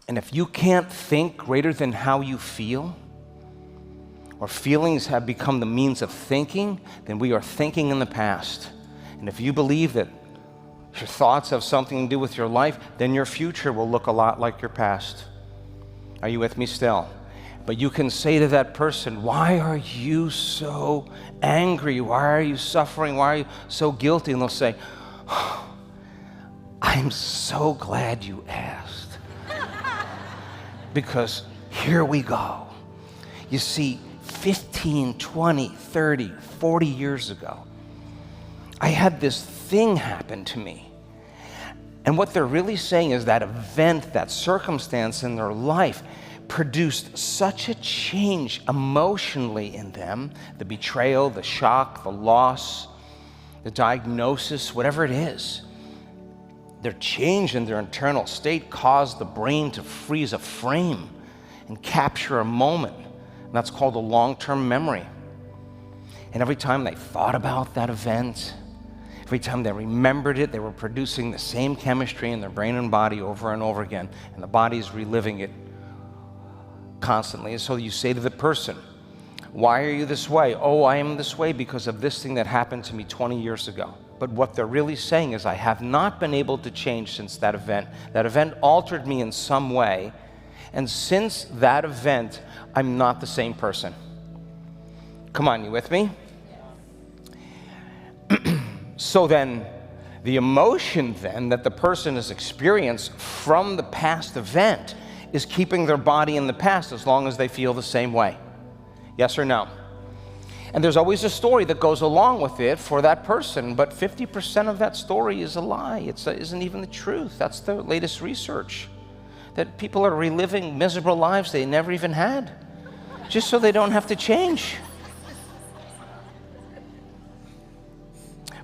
And if you can't think greater than how you feel, or feelings have become the means of thinking, then we are thinking in the past. And if you believe that your thoughts have something to do with your life, then your future will look a lot like your past. Are you with me still? But you can say to that person, why are you so angry? Why are you suffering? Why are you so guilty? And they'll say, oh, I'm so glad you asked. Because here we go. You see, 15, 20, 30, 40 years ago, I had this thing happen to me. And what they're really saying is that event, that circumstance in their life produced such a change emotionally in them, the betrayal, the shock, the loss, the diagnosis, whatever it is. Their change in their internal state caused the brain to freeze a frame and capture a moment. And that's called a long-term memory. And every time they thought about that event, every time they remembered it, they were producing the same chemistry in their brain and body over and over again. And the body's reliving it constantly. And so you say to the person, why are you this way? Oh, I am this way because of this thing that happened to me 20 years ago. But what they're really saying is, I have not been able to change since that event. That event altered me in some way. And since that event, I'm not the same person. Come on, you with me? So then, the emotion then that the person has experienced from the past event is keeping their body in the past as long as they feel the same way. Yes or no? And there's always a story that goes along with it for that person, but 50% of that story is a lie. It isn't even the truth. That's the latest research. That people are reliving miserable lives they never even had, just so they don't have to change.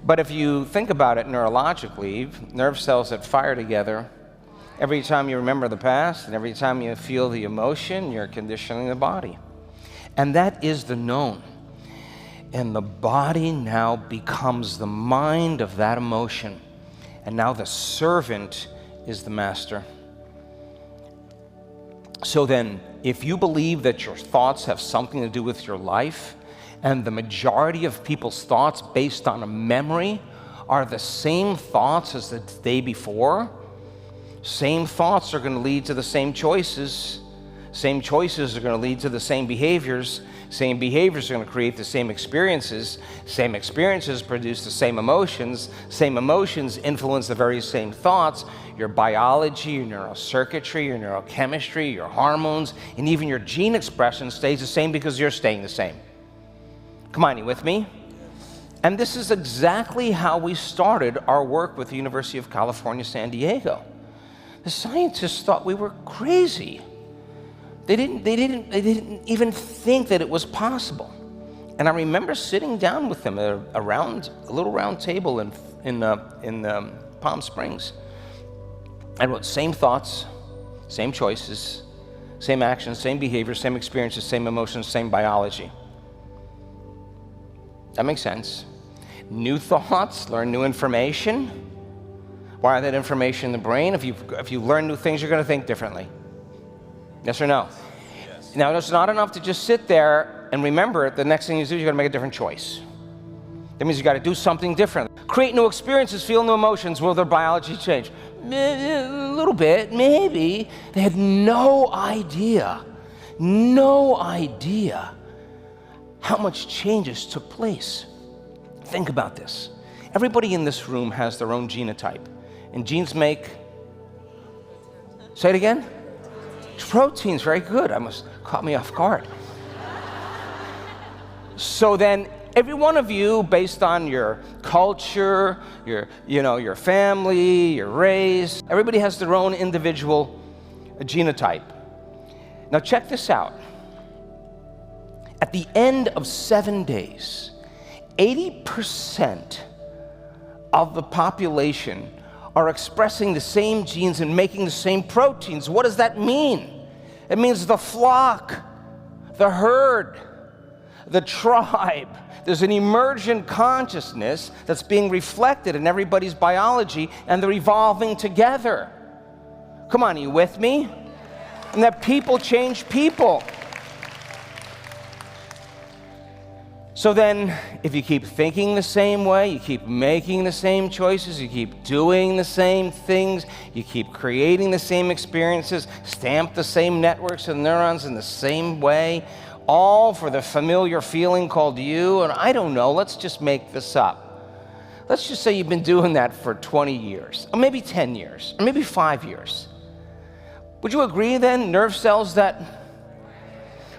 But if you think about it neurologically, nerve cells that fire together, every time you remember the past and every time you feel the emotion, you're conditioning the body. And that is the known. And the body now becomes the mind of that emotion. And now the servant is the master. So then, if you believe that your thoughts have something to do with your life, and the majority of people's thoughts based on a memory are the same thoughts as the day before, same thoughts are going to lead to the same choices. Same choices are going to lead to the same behaviors. Same behaviors are going to create the same experiences. Same experiences produce the same emotions. Same emotions influence the very same thoughts. Your biology, your neurocircuitry, your neurochemistry, your hormones, and even your gene expression stays the same because you're staying the same. Come on, you with me? And this is exactly how we started our work with the University of California, San Diego. The scientists thought we were crazy. They didn't even think that it was possible. And I remember sitting down with them at a little round table in Palm Springs. And what, same thoughts, same choices, same actions, same behaviors, same experiences, same emotions, same biology. That makes sense. New thoughts, learn new information. Wire that information in the brain. If you learn new things, you're going to think differently. Yes or no? Yes. Now, it's not enough to just sit there and remember it. The next thing you do is you're going to make a different choice. That means you got to do something different. Create new experiences, feel new emotions. Will their biology change? A little bit, maybe. They had no idea how much changes took place. Think about this. Everybody in this room has their own genotype. And genes make, say it again? Proteins, very good. Caught me off guard. So then, every one of you, based on your culture, your family, your race, everybody has their own individual genotype. Now check this out. At the end of 7 days, 80% of the population are expressing the same genes and making the same proteins. What does that mean? It means the flock, the herd, the tribe. There's an emergent consciousness that's being reflected in everybody's biology, and they're evolving together. Come on, are you with me? And that people change people. So then, if you keep thinking the same way, you keep making the same choices, you keep doing the same things, you keep creating the same experiences, stamp the same networks of neurons in the same way, all for the familiar feeling called you, and I don't know, let's just make this up. Let's just say you've been doing that for 20 years, or maybe 10 years, or maybe 5 years. Would you agree then, nerve cells that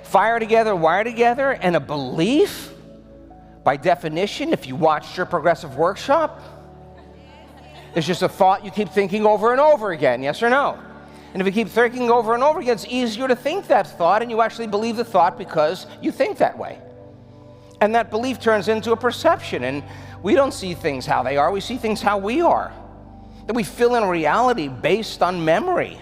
fire together, wire together, and a belief? By definition, if you watched your progressive workshop, it's just a thought you keep thinking over and over again, yes or no? And if you keep thinking over and over again, it's easier to think that thought, and you actually believe the thought because you think that way. And that belief turns into a perception, and we don't see things how they are, we see things how we are. That we fill in reality based on memory.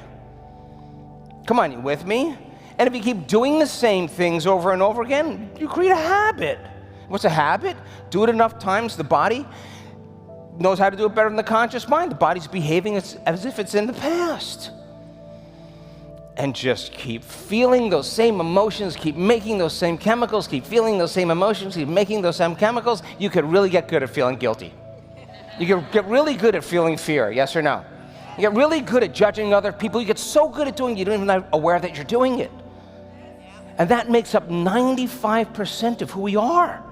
Come on, you with me? And if you keep doing the same things over and over again, you create a habit. What's a habit? Do it enough times, the body knows how to do it better than the conscious mind. The body's behaving as if it's in the past. And just keep feeling those same emotions, keep making those same chemicals, keep feeling those same emotions, keep making those same chemicals. You could really get good at feeling guilty. You can get really good at feeling fear, yes or no? You get really good at judging other people. You get so good at doing it, you don't even know aware that you're doing it. And that makes up 95% of who we are.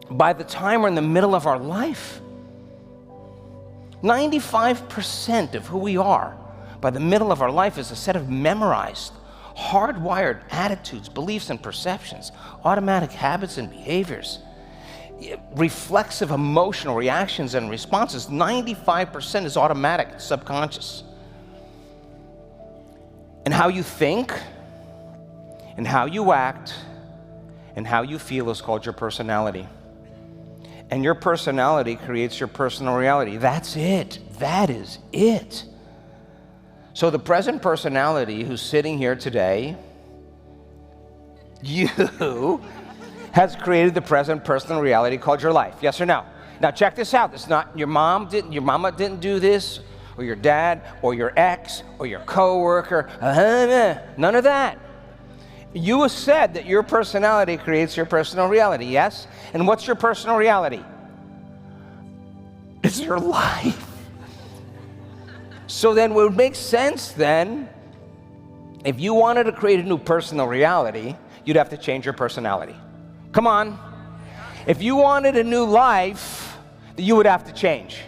By the time we're in the middle of our life, 95% of who we are by the middle of our life is a set of memorized, hardwired attitudes, beliefs, and perceptions, automatic habits and behaviors, reflexive emotional reactions and responses. 95% is automatic, subconscious. And how you think, and how you act, and how you feel is called your personality. And your personality creates your personal reality. That's it. That is it. So the present personality who's sitting here today, you, has created the present personal reality called your life. Yes or no? Now check this out. It's not your mama didn't do this, or your dad, or your ex, or your coworker. None of that. You said that your personality creates your personal reality, yes? And what's your personal reality? It's your life. So then it would make sense then, if you wanted to create a new personal reality, you'd have to change your personality. Come on. If you wanted a new life, you would have to change.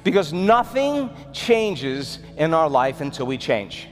Because nothing changes in our life until we change.